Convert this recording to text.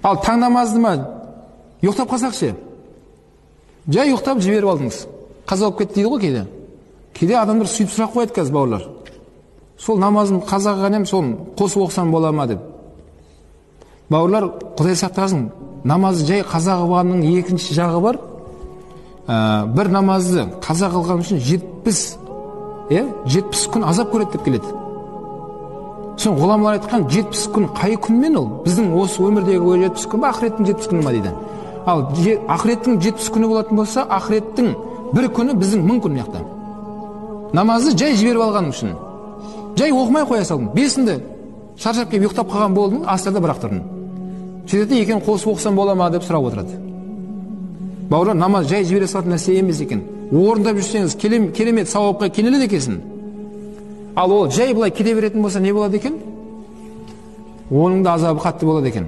Ал таң намазды ма ұйықтап қалсақ ше? Жай ұйықтап жіберіп алдыңыз. Қаза болып кетті дейді ғой кейде. Кейде адамдар сөйтіп сұрақ қояды қазір бауырлар. Сол намазым қаза қылған ем, соны қосып оқысам бола ма деп. Бауырлар, Құдай сақтасын, намазы жай қаза қылғанның екінші жағы бар. Бір намазды қаза қылған үшін 70 күн азап көреді деп келеді. Соң ғұламалар айтқан 70 күн қай күнмен ол? Біздің осы өмірдегі 70 күн ба, ақыреттің 70 күні ма дейді. Ал ақыреттің 70 күні болатын болса, ақыреттің бір күні біздің 1000 күн яқта. Намазды жай жіберіп алған үшін. Жай оқымай қоя салдым. Бесінде шаршап келіп ұйықтап қалған болдым, асырда бірақ тұрдым. Сөйтеді екен, қосып оқысам бола ма деп сұрап отырады. Бауырлар, намаз жай жібере салатын нәрсе емес екен. Орындап жүрсеңіз, керемет сауапқа кенеледі екенсің. Ал ол жай былай кете беретін болса не болады екен? Оның да азабы қатты болады екен.